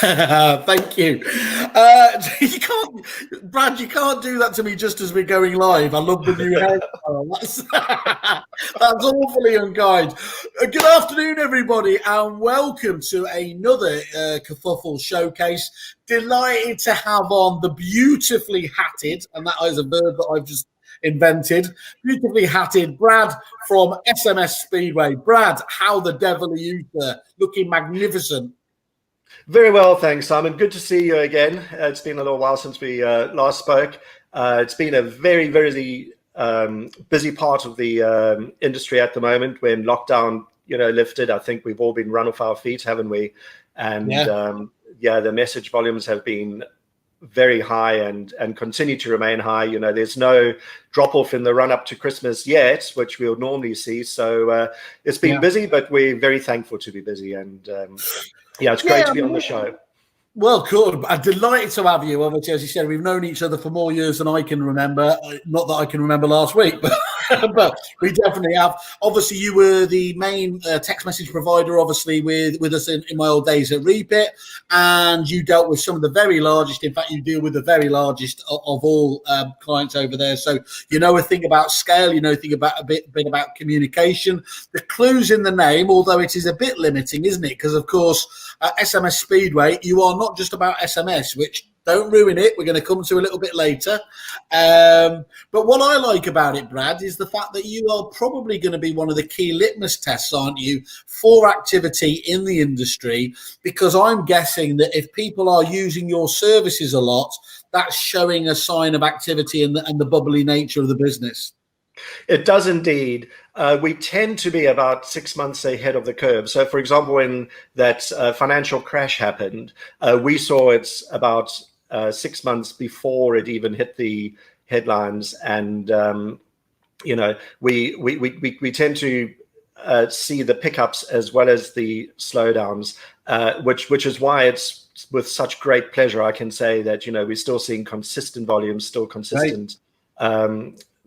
Thank you. You can't, Brad. You can't do that to me just as we're going live. I love the new hairstyle. That's awfully unkind. Good afternoon, everybody, and welcome to another Kerfuffle showcase. Delighted to have on the beautifully hatted, and that is a verb that I've just invented. Beautifully hatted Brad from SMS Speedway. Brad, how the devil are you, sir? Looking magnificent. Very well, thanks, Simon. Good to see you again. It's been a little while since we last spoke. It's been a very, very busy part of the industry at the moment. When lockdown, lifted, I think we've all been run off our feet, haven't we? And the message volumes have been very high and continue to remain high. There's no drop off in the run up to Christmas yet, which we'll normally see. So it's been busy, but we're very thankful to be busy. And it's great to be on the show. Well, good. I'm delighted to have you. Obviously, as you said, we've known each other for more years than I can remember. Not that I can remember last week, but we definitely have. Obviously, you were the main text message provider, obviously, with us in my old days at Repeat, and you dealt with some of the very largest. In fact, you deal with the very largest of all clients over there. So you know a thing about scale. You know a thing about a bit about communication. The clue's in the name, although it is a bit limiting, isn't it? Because of course, SMS Speedway, you are not just about SMS, which don't ruin it. We're going to come to a little bit later. But what I like about it, Brad, is the fact that you are probably going to be one of the key litmus tests, aren't you, for activity in the industry? Because I'm guessing that if people are using your services a lot, that's showing a sign of activity and the bubbly nature of the business. It does indeed. We tend to be about 6 months ahead of the curve. So, for example, when that financial crash happened, we saw it about 6 months before it even hit the headlines. And, we tend to see the pickups as well as the slowdowns, which is why it's with such great pleasure I can say that, we're still seeing consistent volumes, still consistent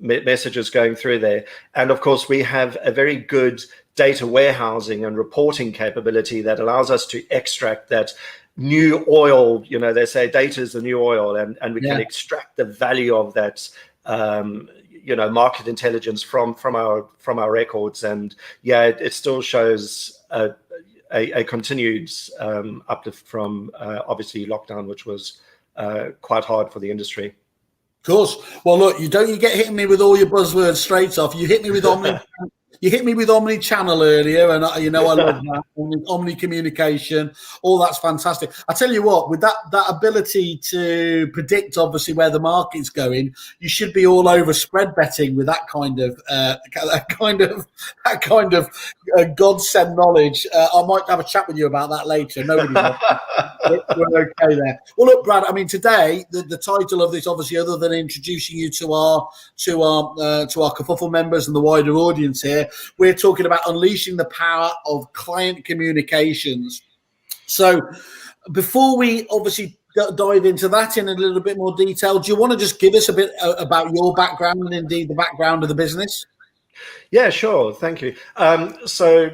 messages going through there. And of course, we have a very good data warehousing and reporting capability that allows us to extract that new oil. They say data is the new oil, and we can extract the value of that market intelligence from our records. And it still shows a continued uplift from obviously lockdown, which was quite hard for the industry. Of course. Well, look, you get hitting me with all your buzzwords straight off. You hit me with omni-channel earlier, and I love that. Omni communication, all that's fantastic. I tell you what, with that ability to predict, obviously, where the market's going, you should be all over spread betting with that kind of godsend knowledge. I might have a chat with you about that later. Nobody knows. We're okay there. Well, look, Brad. I mean, today the title of this, obviously, other than introducing you to our Kerfuffle members and the wider audience here, we're talking about unleashing the power of client communications. So, before we obviously dive into that in a little bit more detail, do you want to just give us a bit about your background and indeed the background of the business? Yeah, sure. Thank you. So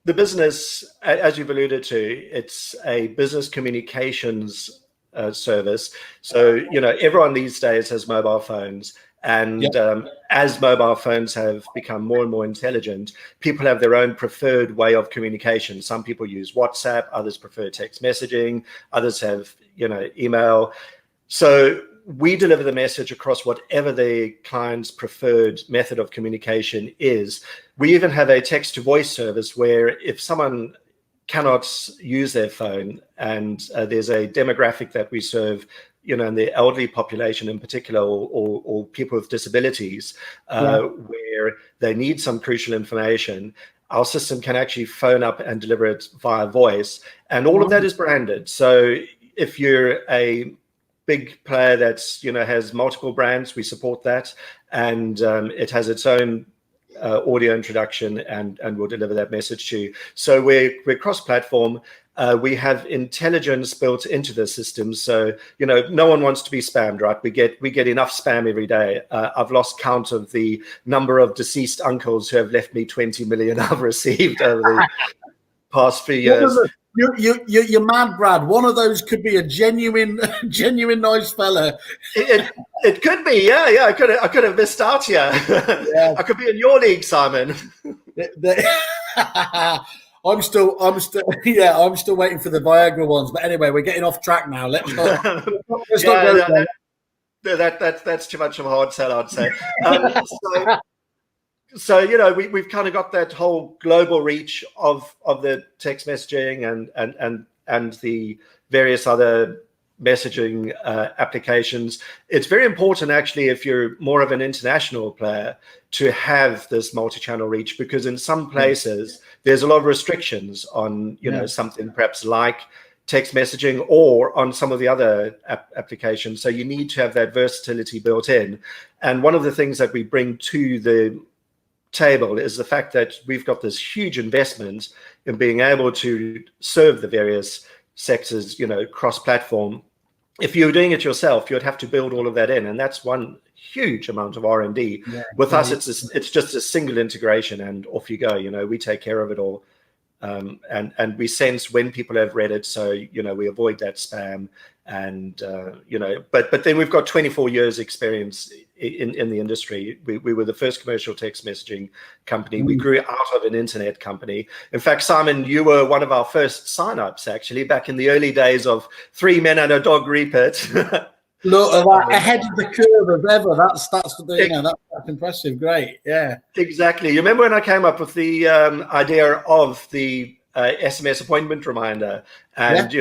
the business, as you've alluded to, it's a business communications service. So, everyone these days has mobile phones. And as mobile phones have become more and more intelligent, people have their own preferred way of communication. Some people use WhatsApp, others prefer text messaging, others have, email. So we deliver the message across whatever the client's preferred method of communication is. We even have a text to voice service where if someone cannot use their phone, and there's a demographic that we serve, in the elderly population in particular, or people with disabilities, where they need some crucial information, our system can actually phone up and deliver it via voice. And all of that is branded. So if you're a big player that's, has multiple brands, we support that. And it has its own audio introduction, and we'll deliver that message to you. So we're cross-platform. We have intelligence built into the system, so no one wants to be spammed, right? We get enough spam every day. I've lost count of the number of deceased uncles who have left me 20 million I've received over the past few years. You're mad, Brad. One of those could be a genuine nice fella. It could be, yeah. I could have missed out here. Yeah. I could be in your league, Simon. I'm still waiting for the Viagra ones. But anyway, we're getting off track now. Let's not go there. That's too much of a hard sell, I'd say. So we've kind of got that whole global reach of the text messaging and the various other messaging applications. It's very important, actually, if you're more of an international player, to have this multi-channel reach, because in some places there's a lot of restrictions on something perhaps like text messaging or on some of the other applications. So you need to have that versatility built in. And one of the things that we bring to the table is the fact that we've got this huge investment in being able to serve the various sectors, cross-platform. If you were doing it yourself, you'd have to build all of that in, and that's one huge amount of R&D. With us, it's just a single integration, and off you go. We take care of it all, and we sense when people have read it, so we avoid that spam. And but then we've got 24 years experience in the industry. We were the first commercial text messaging company. We grew out of an internet company. In fact, Simon, you were one of our first signups, actually, back in the early days of 3 men and a dog repeat. Look, ahead of the curve as ever. That's impressive. Great, yeah. Exactly. You remember when I came up with the idea of the SMS appointment reminder, and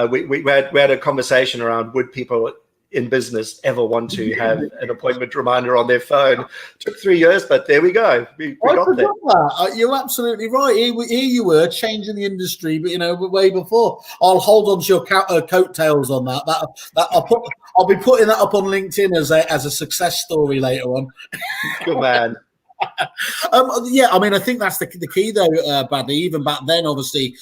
we had a conversation around, would people in business ever want to have an appointment reminder on their phone? It took 3 years, but there we go. We got there. You're absolutely right. Here you were changing the industry, but way before. I'll hold on to your coattails on that. I'll be putting that up on LinkedIn as a success story later on. Good man. I think that's the key, though, Bradley. Even back then, obviously,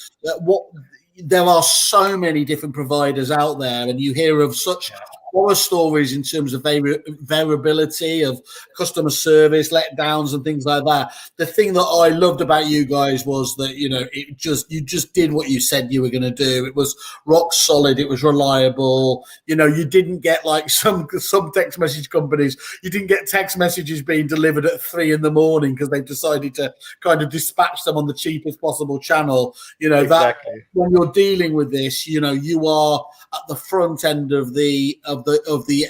there are so many different providers out there, and you hear of such horror stories in terms of variability of customer service, letdowns, and things like that. The thing that I loved about you guys was that you just did what you said you were going to do. It was rock solid. It was reliable. You didn't get like some text message companies. You didn't get text messages being delivered at 3 a.m. because they've decided to kind of dispatch them on the cheapest possible channel. Exactly. That when you're dealing with this, you are at the front end of the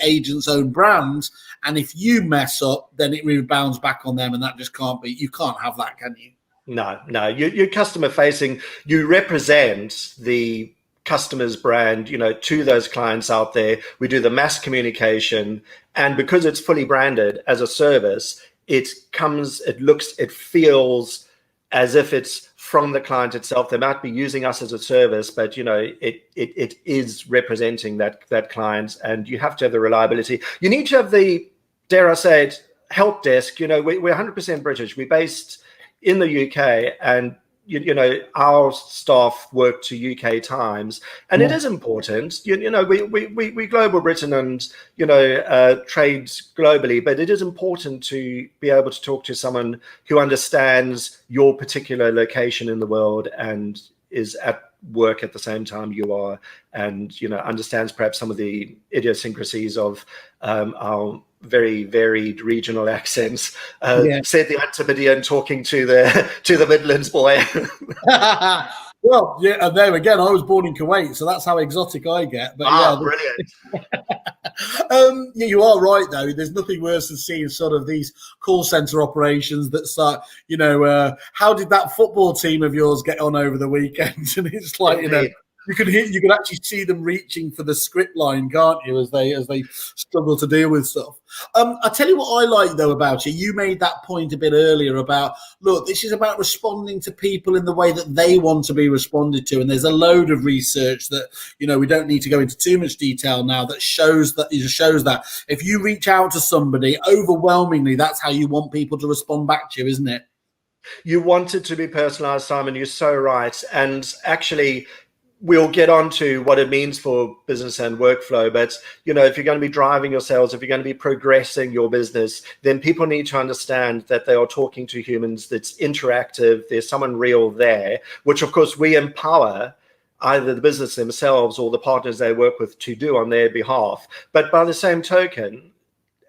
agent's own brand, and if you mess up, then it rebounds back on them, and that just can't be. You can't have that, can you? No. You're customer facing. You represent the customer's brand, to those clients out there. We do the mass communication, and because it's fully branded as a service, it feels as if it's from the client itself. They might be using us as a service, but it is representing that client, and you have to have the reliability. You need to have the, dare I say it, help desk. We're 100% British. We're based in the UK, and our staff work to UK times, and it is important. We global Britain and trades globally, but it is important to be able to talk to someone who understands your particular location in the world and is at work at the same time you are, and understands perhaps some of the idiosyncrasies of our very varied regional accents. Said the Antipodean talking to the Midlands boy. Well, yeah, and there again, I was born in Kuwait, so that's how exotic I get. But brilliant. You are right, though. There's nothing worse than seeing sort of these call center operations that start, how did that football team of yours get on over the weekend? And it's like, you can actually see them reaching for the script line, can't you, as they struggle to deal with stuff. I tell you what I like, though, about you. You made that point a bit earlier about, look, this is about responding to people in the way that they want to be responded to. And there's a load of research that, we don't need to go into too much detail now, that shows that if you reach out to somebody, overwhelmingly, that's how you want people to respond back to you, isn't it? You want it to be personalized, Simon. You're so right. And actually, we'll get on to what it means for business and workflow. But, if you're going to be driving your sales, if you're going to be progressing your business, then people need to understand that they are talking to humans, that's interactive. There's someone real there, which, of course, we empower either the business themselves or the partners they work with to do on their behalf. But by the same token,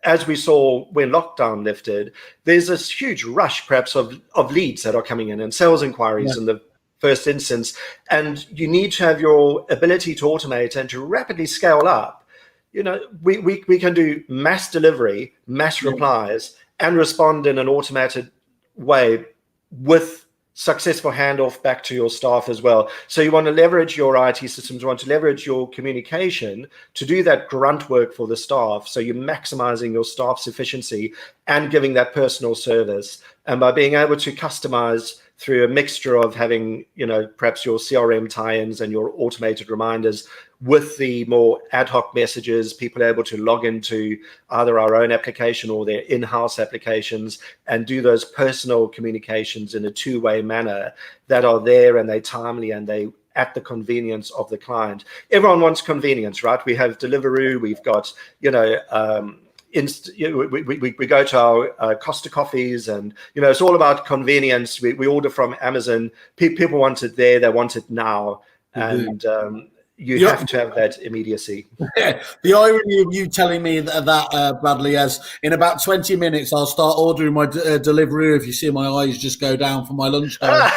as we saw when lockdown lifted, there's this huge rush perhaps of leads that are coming in and sales inquiries in the first instance. And you need to have your ability to automate and to rapidly scale up. You know, we can do mass delivery, mass replies, and respond in an automated way with successful handoff back to your staff as well. So you want to leverage your IT systems, you want to leverage your communication to do that grunt work for the staff. So you're maximizing your staff's efficiency and giving that personal service. And by being able to customize through a mixture of having, you know, perhaps your CRM tie-ins and your automated reminders with the more ad hoc messages, people are able to log into either our own application or their in-house applications and do those personal communications in a two-way manner that are there and they're timely and they at the convenience of the client. Everyone wants convenience, right? We have Deliveroo, we've got, you know, we go to our Costa coffees, and you know it's all about convenience. We order from Amazon. People want it there; they want it now, and you have to have that immediacy. Yeah. The irony of you telling me that Bradley, as in about 20 minutes I'll start ordering my Deliveroo if you see my eyes just go down for my lunchtime.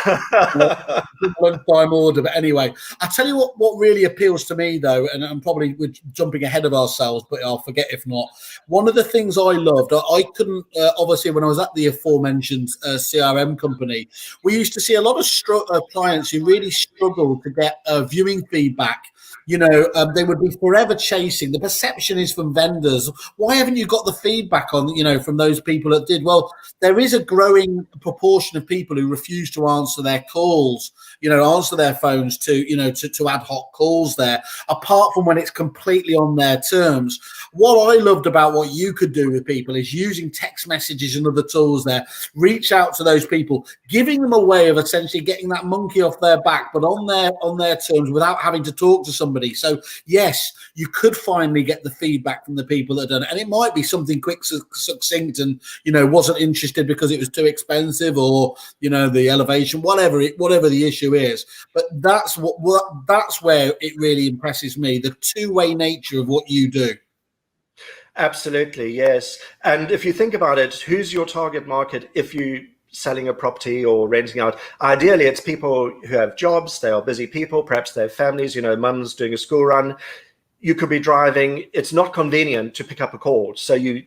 Lunchtime order. But anyway, I tell you what really appeals to me though, and I'm probably we're jumping ahead of ourselves, but I'll forget if not. One of the things I loved, I couldn't obviously when I was at the aforementioned CRM company, we used to see a lot of clients who really struggled to get viewing feedback. You know, they would be forever chasing. The perception is from vendors, why haven't you got the feedback on, you know, from those people that did? Well, there is a growing proportion of people who refuse to answer their calls, you know, answer their phones to, you know, to ad hoc calls there, apart from when it's completely on their terms. What I loved about what you could do with people is using text messages and other tools there, reach out to those people, giving them a way of essentially getting that monkey off their back, but on their terms without having to talk to somebody. So yes, you could finally get the feedback from the people that have done it, and it might be something quick, succinct, and you know wasn't interested because it was too expensive, or you know the elevation, whatever the issue is. But that's where it really impresses me, the two-way nature of what you do. Absolutely, yes. And if you think about it, who's your target market if you selling a property or renting out? Ideally, it's people who have jobs, they are busy people, perhaps they have families, you know, mum's doing a school run. You could be driving, it's not convenient to pick up a call. So you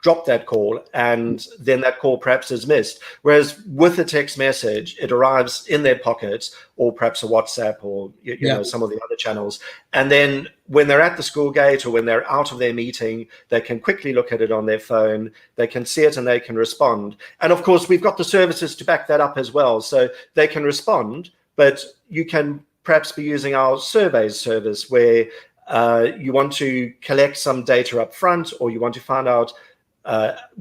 drop that call and then that call perhaps is missed. Whereas with a text message, it arrives in their pockets or perhaps a WhatsApp or you know some of the other channels. And then when they're at the school gate or when they're out of their meeting, they can quickly look at it on their phone, they can see it and they can respond. And of course, we've got the services to back that up as well. So they can respond, but you can perhaps be using our surveys service where you want to collect some data up front, or you want to find out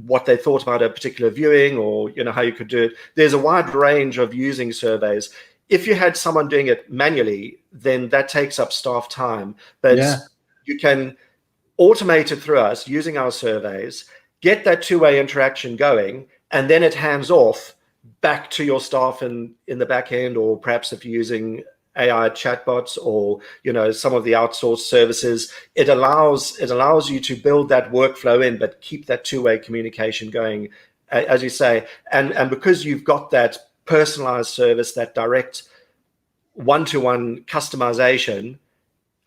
what they thought about a particular viewing, or you know how you could do it. There's a wide range of using surveys. If you had someone doing it manually, then that takes up staff time, but you can automate it through us using our surveys, get that two-way interaction going, and then it hands off back to your staff in the back end, or perhaps if you're using AI chatbots or you know some of the outsourced services, it allows you to build that workflow in, but keep that two-way communication going, as you say, and because you've got that personalized service, that direct one-to-one customization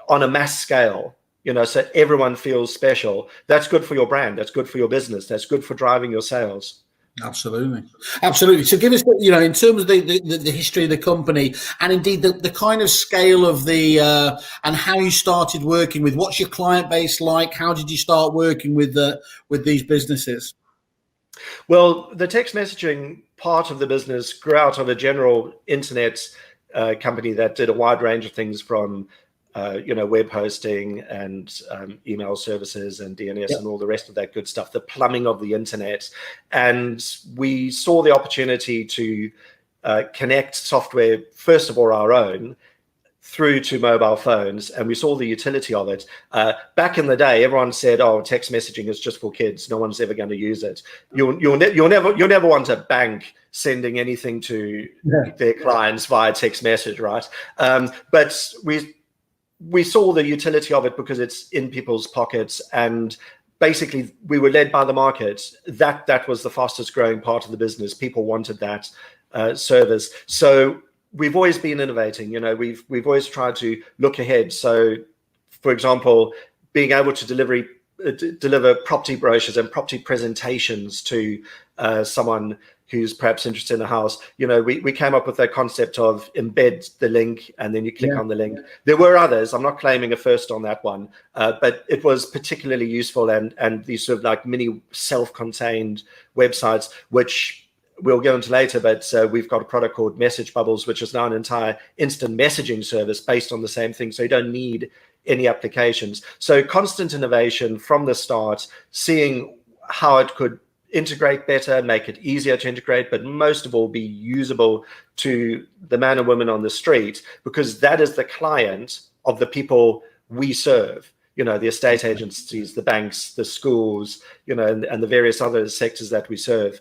on a mass scale, you know, so everyone feels special. That's good for your brand, that's good for your business, that's good for driving your sales. Absolutely. So give us, you know, in terms of the history of the company, and indeed the kind of scale of the and how you started working with, what's your client base like? How did you start working with these businesses? Well, the text messaging part of the business grew out of a general internet company that did a wide range of things from you know, web hosting and email services and DNS and all the rest of that good stuff, the plumbing of the internet. And we saw the opportunity to connect software, first of all, our own, through to mobile phones, and we saw the utility of it. Back in the day, everyone said, "Oh, text messaging is just for kids. No one's ever going to use it. You'll never want to bank sending anything to their clients via text message, right? But we saw the utility of it because it's in people's pockets, and basically we were led by the market. That was the fastest growing part of the business. People wanted that service. So we've always been innovating. You know, we've always tried to look ahead. So, for example, being able to deliver property brochures and property presentations to someone who's perhaps interested in a house. You know, we came up with that concept of embed the link and then you click on the link. There were others. I'm not claiming a first on that one, but it was particularly useful, and these sort of like mini self-contained websites, which we'll go into later, but we've got a product called Message Bubbles, which is now an entire instant messaging service based on the same thing. So you don't need any applications. So constant innovation from the start, seeing how it could integrate better, make it easier to integrate, but most of all be usable to the man and woman on the street, because that is the client of the people we serve. You know, the estate agencies, the banks, the schools, you know, and the various other sectors that we serve.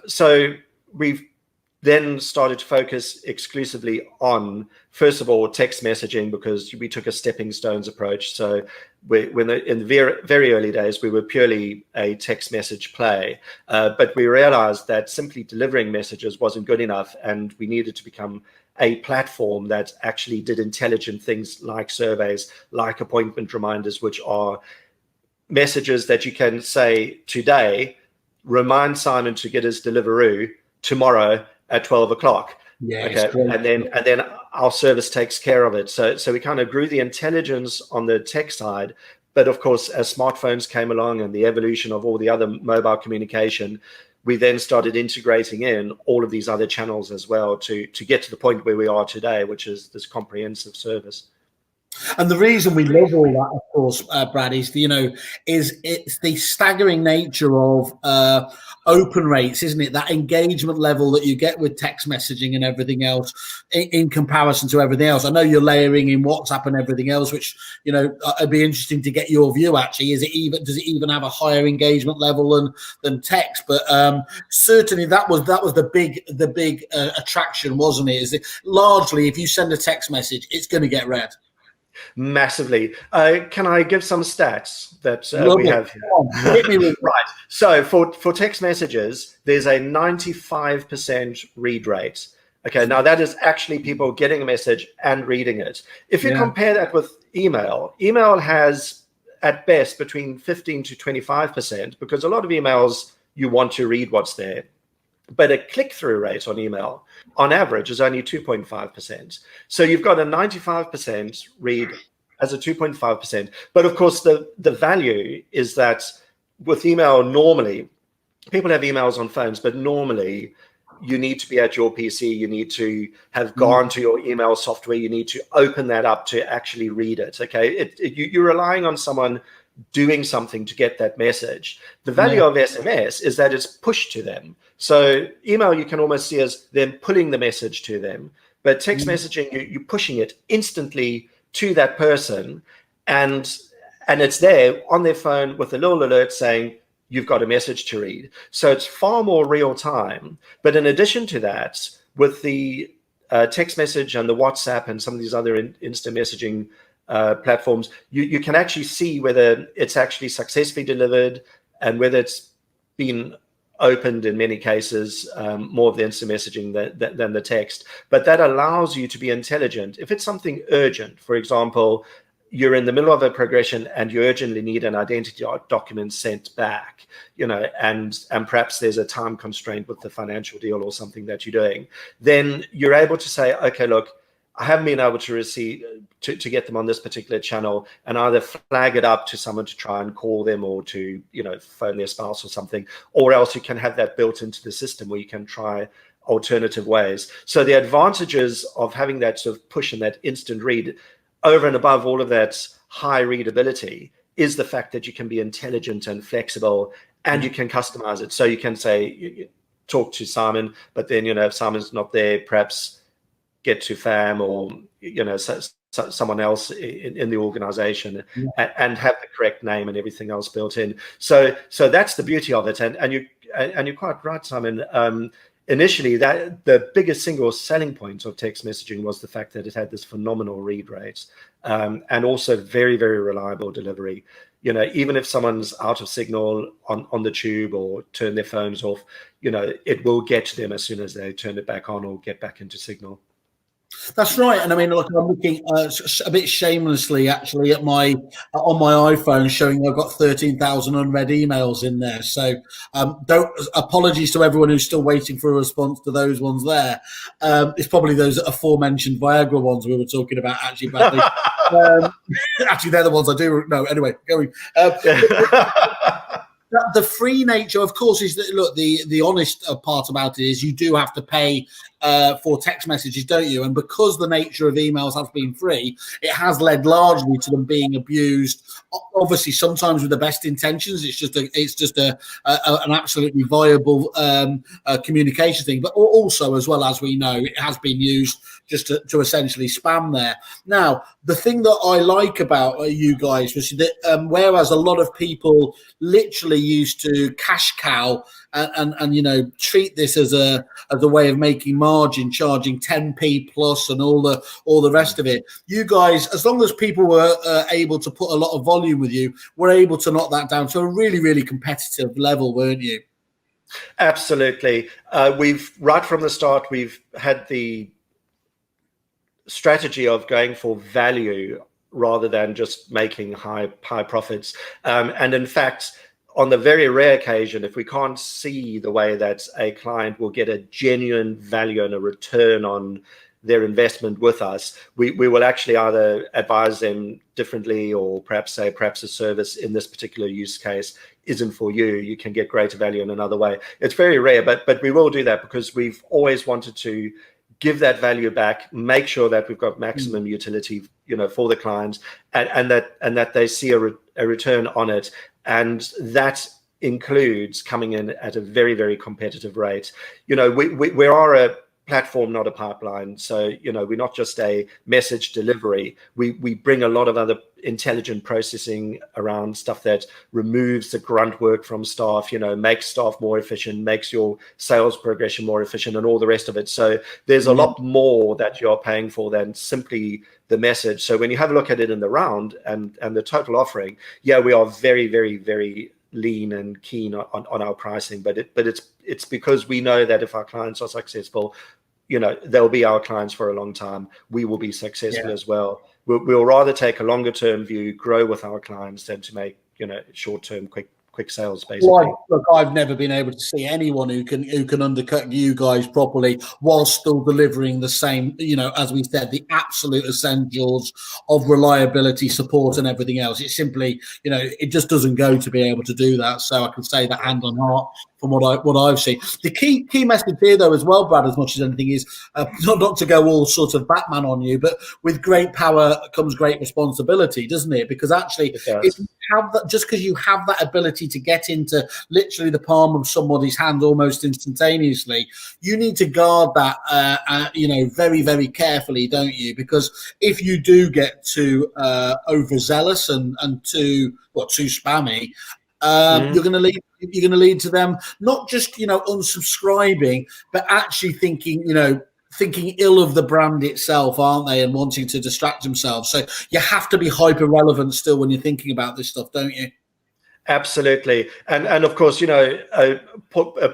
So we've then started to focus exclusively on, first of all, text messaging, because we took a stepping stones approach. So in the very early days, we were purely a text message play, but we realized that simply delivering messages wasn't good enough, and we needed to become a platform that actually did intelligent things like surveys, like appointment reminders, which are messages that you can say today, remind Simon to get his Deliveroo tomorrow at 12 o'clock. Okay. And then our service takes care of it. So we kind of grew the intelligence on the tech side. But of course, as smartphones came along and the evolution of all the other mobile communication, we then started integrating in all of these other channels as well to get to the point where we are today, which is this comprehensive service. And the reason we love all that, of course, Brad, is it's the staggering nature of open rates, isn't it? That engagement level that you get with text messaging and everything else in comparison to everything else. I know you're layering in WhatsApp and everything else, which, you know, it'd be interesting to get your view. Actually, does it even have a higher engagement level than text? But certainly that was the big attraction, wasn't it? Is it largely, if you send a text message, it's going to get read. Massively. Can I give some stats that we have here? Hit me with right. So for text messages, there's a 95% read rate. Okay, now that is actually people getting a message and reading it. If you compare that with email has at best between 15 to 25%, because a lot of emails you want to read what's there. But a click-through rate on email, on average, is only 2.5%. So you've got a 95% read as a 2.5%. But of course, the value is that with email, normally, people have emails on phones, but normally you need to be at your PC, you need to have gone to your email software, you need to open that up to actually read it, okay? You're relying on someone doing something to get that message. The value of SMS is that it's pushed to them. So email you can almost see as them pulling the message to them, but text messaging, you're pushing it instantly to that person, and it's there on their phone with a little alert saying you've got a message to read. So it's far more real time. But in addition to that, with the text message and the WhatsApp and some of these other instant messaging platforms, you can actually see whether it's actually successfully delivered and whether it's been opened in many cases, more of the instant messaging than the text. But that allows you to be intelligent. If it's something urgent, for example, you're in the middle of a progression and you urgently need an identity document sent back, you know, and perhaps there's a time constraint with the financial deal or something that you're doing, then you're able to say, okay, look, I haven't been able to receive to get them on this particular channel, and either flag it up to someone to try and call them or to, you know, phone their spouse or something, or else you can have that built into the system where you can try alternative ways. So the advantages of having that sort of push and that instant read over and above all of that high readability is the fact that you can be intelligent and flexible, and you can customize it. So you can say, talk to Simon, but then, you know, if Simon's not there, perhaps get to FAM or, you know, someone else in the organization, and have the correct name and everything else built in. So that's the beauty of it. And you're quite right, Simon. initially, that the biggest single selling point of text messaging was the fact that it had this phenomenal read rate, and also very, very reliable delivery. Even if someone's out of signal on the tube or turn their phones off, it will get to them as soon as they turn it back on or get back into signal. That's right, and I mean, look, I'm looking a bit shamelessly actually at on my iPhone, showing I've got 13,000 unread emails in there. So, don't apologies to everyone who's still waiting for a response to those ones. There, it's probably those aforementioned Viagra ones we were talking about. Actually, Bradley. Actually, they're the ones I do know. Anyway, going. The free nature, of course, is that, look, the honest part about it is you do have to pay for text messages, don't you? And because the nature of emails has been free, it has led largely to them being abused. Obviously, sometimes with the best intentions. It's just an absolutely viable communication thing. But also, as well as we know, it has been used just to essentially spam there. Now, the thing that I like about you guys was that whereas a lot of people literally used to cash cow and treat this as a way of making margin, charging 10p plus and all the rest of it, you guys, as long as people were able to put a lot of volume with you, were able to knock that down to a really, really competitive level, weren't you? Absolutely. We've right from the start, we've had the strategy of going for value rather than just making high profits. And in fact, on the very rare occasion, if we can't see the way that a client will get a genuine value and a return on their investment with us, we will actually either advise them differently or perhaps say, perhaps a service in this particular use case isn't for you. You can get greater value in another way. It's very rare, but we will do that because we've always wanted to give that value back, make sure that we've got maximum utility, for the clients, and that they see a return on it, and that includes coming in at a very, very competitive rate. We are a platform, not a pipeline. So, we're not just a message delivery. We bring a lot of other intelligent processing around stuff that removes the grunt work from staff, makes staff more efficient, makes your sales progression more efficient and all the rest of it. So there's a lot more that you're paying for than simply the message. So when you have a look at it in the round and the total offering, yeah, we are very, very, very lean and keen on our pricing, but it's because we know that if our clients are successful, they'll be our clients for a long time. We will be successful as well. We'll rather take a longer term view, grow with our clients than to make short term quick sales, basically. Well, look, I've never been able to see anyone who can undercut you guys properly while still delivering the same, as we said, the absolute essentials of reliability, support, and everything else. It's simply, it just doesn't go to be able to do that. So I can say that hand on heart from what I've seen. The key message here, though, as well, Brad, as much as anything, is not to go all sort of Batman on you, but with great power comes great responsibility, doesn't it? Because actually, if you have that, just because you have that ability to get into literally the palm of somebody's hand almost instantaneously, you need to guard that, very, very carefully, don't you? Because if you do get too overzealous and too spammy, you're going to lead to them not just unsubscribing, but actually thinking ill of the brand itself, aren't they, and wanting to distract themselves. So you have to be hyper relevant still when you're thinking about this stuff, don't you? Absolutely. And of course, a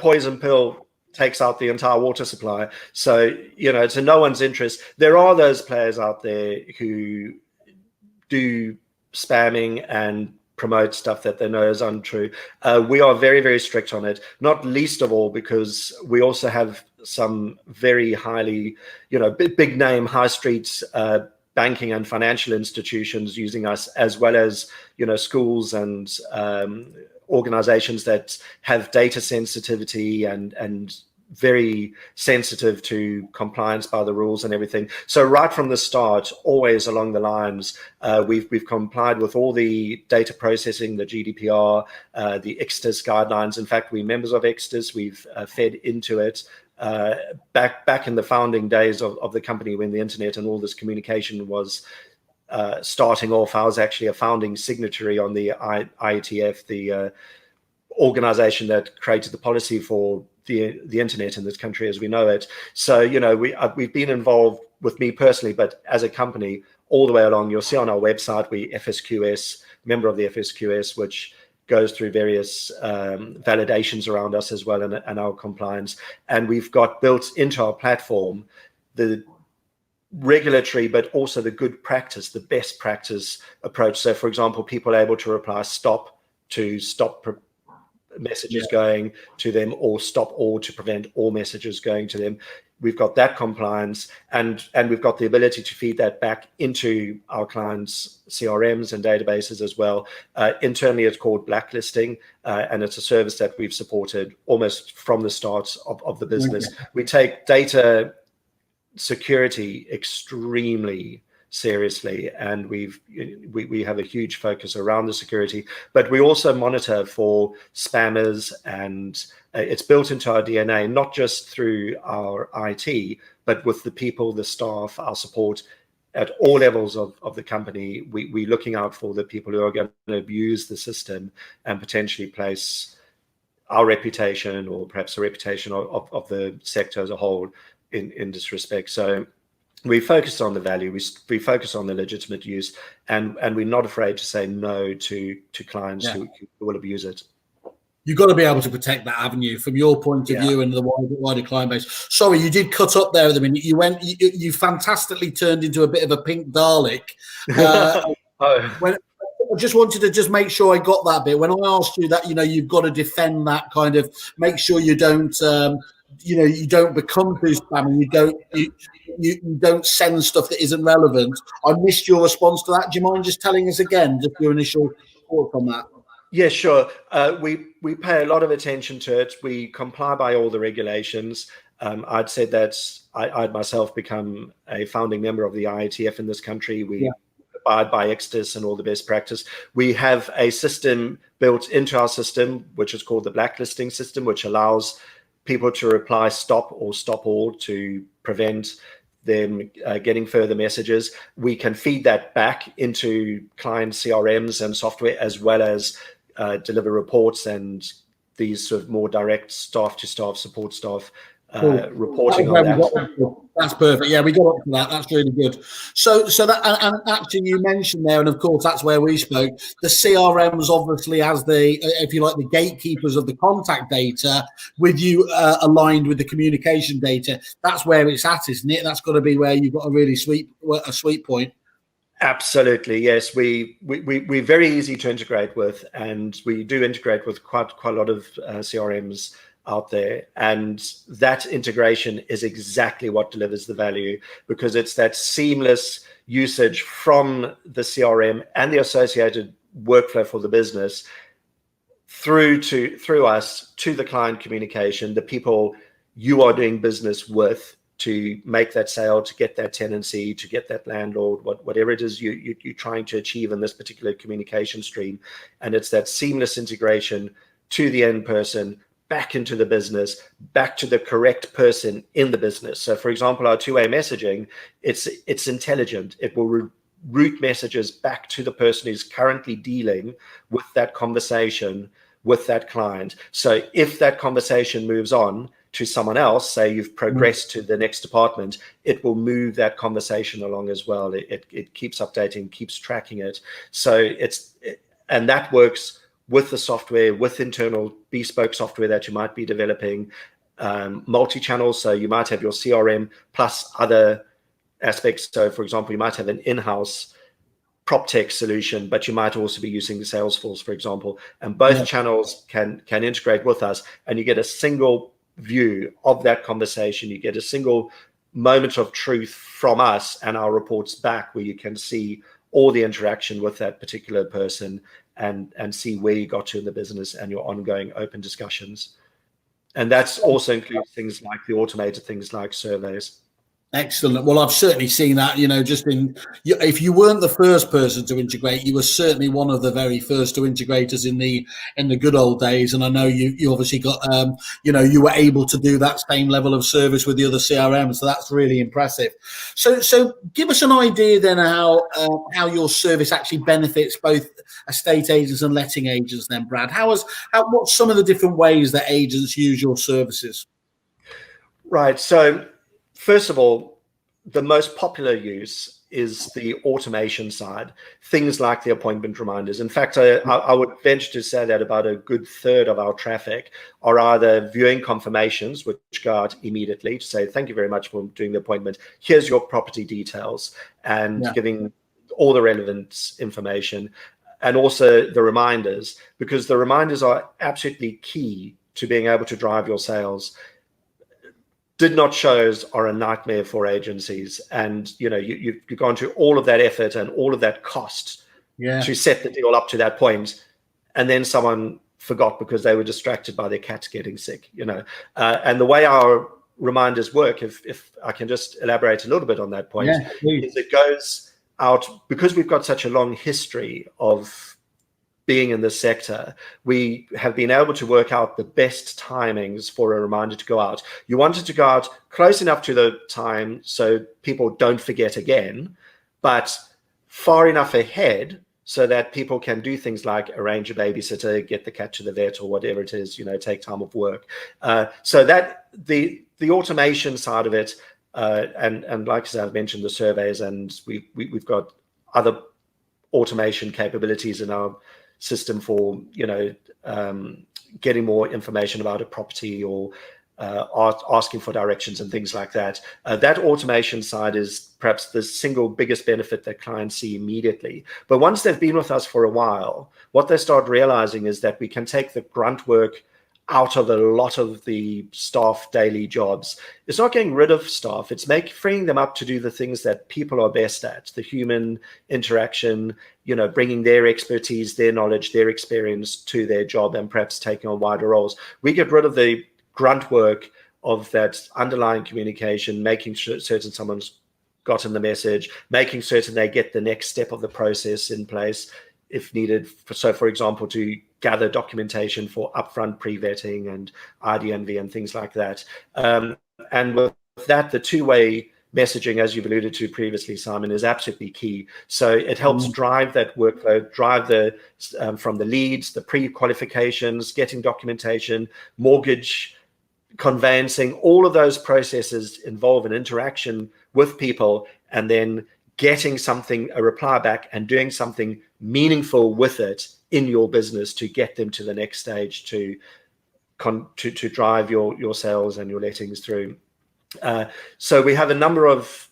poison pill takes out the entire water supply. So, it's in no one's interest. There are those players out there who do spamming and promote stuff that they know is untrue. We are very, very strict on it, not least of all because we also have some very highly, big name high streets banking and financial institutions using us, as well as schools and organizations that have data sensitivity and very sensitive to compliance by the rules and everything. So right from the start, always along the lines, we've complied with all the data processing, the GDPR, the ICSTIS guidelines. In fact, we're members of ICSTIS. We've fed into it. Back in the founding days of the company, when the internet and all this communication was starting off, I was actually a founding signatory on the IETF, the organization that created the policy for the internet in this country as we know it. So, you know, we've been involved, with me personally, but as a company, all the way along. You'll see on our website, we FSQS, member of the FSQS, which goes through various validations around us as well, and our compliance. And we've got built into our platform the regulatory, but also the good practice, the best practice approach. So, for example, people are able to reply stop to stop messages going to them, or stop all to prevent all messages going to them. We've got that compliance, and we've got the ability to feed that back into our clients' CRMs and databases as well. Internally, it's called blacklisting, and it's a service that we've supported almost from the start of the business. We take data security extremely seriously, and we have a huge focus around the security, but we also monitor for spammers, and it's built into our DNA, not just through our IT, but with the people, the staff, our support at all levels of the company. We're looking out for the people who are going to abuse the system and potentially place our reputation, or perhaps the reputation of the sector as a whole, in disrespect. So we focus on the value, we focus on the legitimate use, and we're not afraid to say no to clients who will abuse it. You've got to be able to protect that avenue from your point of view and the wider client base. Sorry, you did cut up there at the minute. You fantastically turned into a bit of a pink Dalek. I just wanted to just make sure I got that bit. When I asked you that, you know, you've got to defend that kind of, make sure you don't, you don't become too spammy. You don't send stuff that isn't relevant. I missed your response to that. Do you mind just telling us again, just your initial thoughts on that? Yeah, sure. We pay a lot of attention to it. We comply by all the regulations. I'd said that I'd myself become a founding member of the IETF in this country. We abide by Exodus and all the best practice. We have a system built into our system, which is called the blacklisting system, which allows people to reply stop or stop all to prevent them getting further messages. We can feed that back into client CRMs and software, as well as deliver reports and these sort of more direct staff to staff, support staff reporting on that. That's perfect. Yeah, we got up to that. That's really good. So that, and actually you mentioned there, and of course that's where we spoke, the CRMs obviously as the, if you like, the gatekeepers of the contact data, with you aligned with the communication data. That's where it's at, isn't it? That's got to be where you've got a really sweet point. Absolutely, yes. We're very easy to integrate with, and we do integrate with quite a lot of CRMs out there, and that integration is exactly what delivers the value, because it's that seamless usage from the CRM and the associated workflow for the business through us to the client communication, the people you are doing business with, to make that sale, to get that tenancy, to get that landlord, whatever it is you're trying to achieve in this particular communication stream. And it's that seamless integration to the end person, back into the business, back to the correct person in the business. So, for example, our two-way messaging, it's intelligent. It will route messages back to the person who's currently dealing with that conversation with that client. So if that conversation moves on to someone else, say you've progressed to the next department, it will move that conversation along as well. It keeps updating, keeps tracking it. So and that works with the software, with internal bespoke software that you might be developing, multi-channel. So you might have your CRM plus other aspects. So for example, you might have an in-house prop tech solution, but you might also be using the Salesforce, for example, and both channels can integrate with us, and you get a single view of that conversation. You get a single moment of truth from us and our reports back, where you can see all the interaction with that particular person and see where you got to in the business and your ongoing open discussions. And that's also includes things like the automated things like surveys. Excellent. Well, I've certainly seen that, just if you weren't the first person to integrate, you were certainly one of the very first to integrate us in the good old days. And I know you obviously got, you were able to do that same level of service with the other CRM. So that's really impressive. So give us an idea then how your service actually benefits both estate agents and letting agents then, Brad. What's some of the different ways that agents use your services? Right. So first of all, the most popular use is the automation side, things like the appointment reminders. In fact, I would venture to say that about a good third of our traffic are either viewing confirmations, which go out immediately to say, thank you very much for doing the appointment. Here's your property details, and giving all the relevant information, and also the reminders, because the reminders are absolutely key to being able to drive your sales. Did not shows are a nightmare for agencies, and you've gone through all of that effort and all of that cost to set the deal up to that point, and then someone forgot because they were distracted by their cats getting sick. And the way our reminders work, if I can just elaborate a little bit on that point, is it goes out because we've got such a long history of being in this sector. We have been able to work out the best timings for a reminder to go out. You want it to go out close enough to the time so people don't forget again, but far enough ahead so that people can do things like arrange a babysitter, get the cat to the vet, or whatever it is, take time off work. So that the automation side of it, and like I said, I've mentioned the surveys, and we've got other automation capabilities in our system for getting more information about a property, or asking for directions and things like that. That automation side is perhaps the single biggest benefit that clients see immediately. But once they've been with us for a while, what they start realizing is that we can take the grunt work out of a lot of the staff daily jobs. It's not getting rid of staff, it's freeing them up to do the things that people are best at, the human interaction, bringing their expertise, their knowledge, their experience to their job, and perhaps taking on wider roles. We get rid of the grunt work of that underlying communication, making certain someone's gotten the message, making certain they get the next step of the process in place if needed. So, for example, to gather documentation for upfront pre-vetting and IDNV and things like that. And with that, the two-way messaging, as you've alluded to previously, Simon, is absolutely key. So it helps drive that workflow, drive the from the leads, the pre-qualifications, getting documentation, mortgage, conveyancing. All of those processes involve an interaction with people, and then getting a reply back and doing something meaningful with it in your business to get them to the next stage to drive your sales and your lettings through. So we have a number of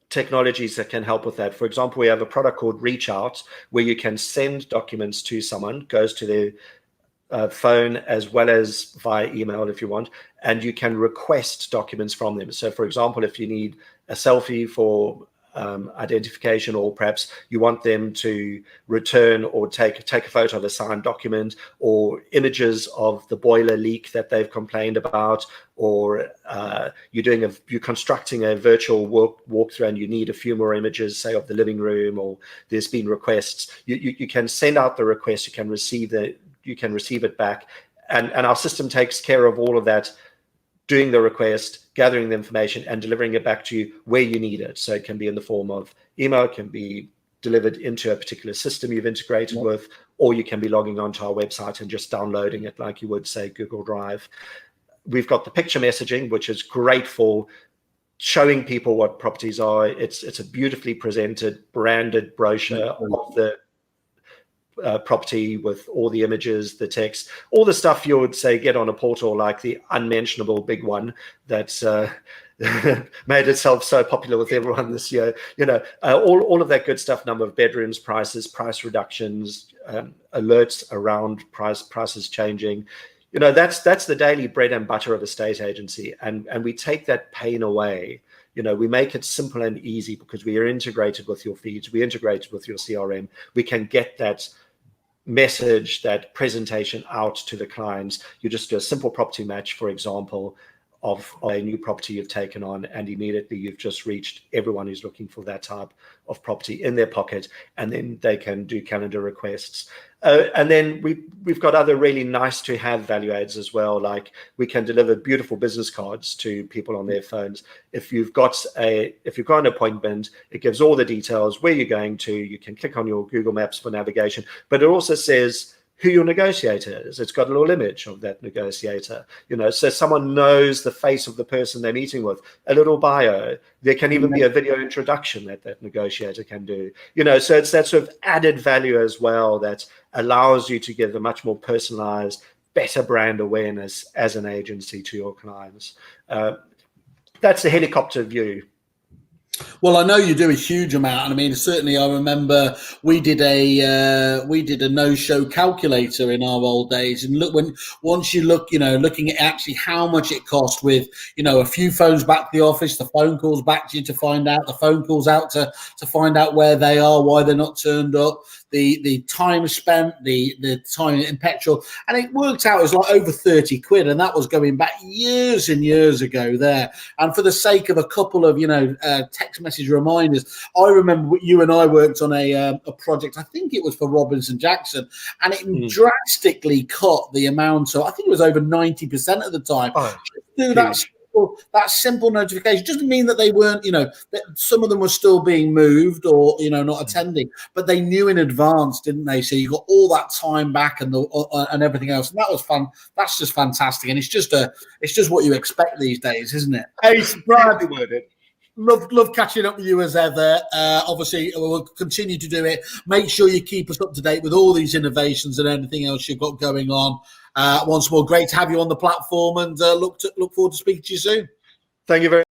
technologies that can help with that. For example, we have a product called Reach Out, where you can send documents to someone, goes to their phone as well as via email if you want, and you can request documents from them. So for example, if you need a selfie for identification, or perhaps you want them to return or take a photo of a signed document, or images of the boiler leak that they've complained about, or you're constructing a virtual walkthrough and you need a few more images, say of the living room, or there's been requests, you can send out the request, you can receive it back, and our system takes care of all of that, doing the request, gathering the information, and delivering it back to you where you need it. So it can be in the form of email, it can be delivered into a particular system you've integrated with, or you can be logging onto our website and just downloading it like you would, say, Google Drive. We've got the picture messaging, which is great for showing people what properties are. It's a beautifully presented, branded brochure of the property with all the images, the text, all the stuff you would say get on a portal like the unmentionable big one that's made itself so popular with everyone this year. All of that good stuff, number of bedrooms, prices, price reductions, alerts around prices changing. That's the daily bread and butter of a estate agency, and we take that pain away. We make it simple and easy because we are integrated with your feeds, we integrated with your CRM. We can get that message, that presentation out to the clients. You just do a simple property match, for example, of a new property you've taken on, and immediately you've just reached everyone who's looking for that type of property in their pocket, and then they can do calendar requests. And then we've got other really nice to have value adds as well. Like we can deliver beautiful business cards to people on their phones. If you've got an appointment, it gives all the details, where you're going to. You can click on your Google Maps for navigation, but it also says who your negotiator is. It's got a little image of that negotiator, so someone knows the face of the person they're meeting with, a little bio. There can even be a video introduction that negotiator can do, so it's that sort of added value as well that allows you to give a much more personalized, better brand awareness as an agency to your clients. That's the helicopter view. Well, I know you do a huge amount, and I mean, certainly, I remember we did a no-show calculator in our old days, and once you look, looking at actually how much it cost with, a few phones back to the office, the phone calls back to you to find out, the phone calls out to find out where they are, why they're not turned up, the time spent, the time in petrol, and it worked out as like over 30 quid, and that was going back years and years ago there. And for the sake of a couple of text message reminders, I remember you and I worked on a project, I think it was for Robinson Jackson, and it drastically cut the amount of, I think it was over 90% of the time. Do that simple notification doesn't mean that they weren't, that some of them were still being moved or, not attending, but they knew in advance, didn't they? So you got all that time back and everything else. And that was fun. That's just fantastic. And it's just what you expect these days, isn't it? Hey, Brad, Love catching up with you as ever. Obviously, we'll continue to do it. Make sure you keep us up to date with all these innovations and anything else you've got going on. Once more, great to have you on the platform, and look forward to speaking to you soon. Thank you very much.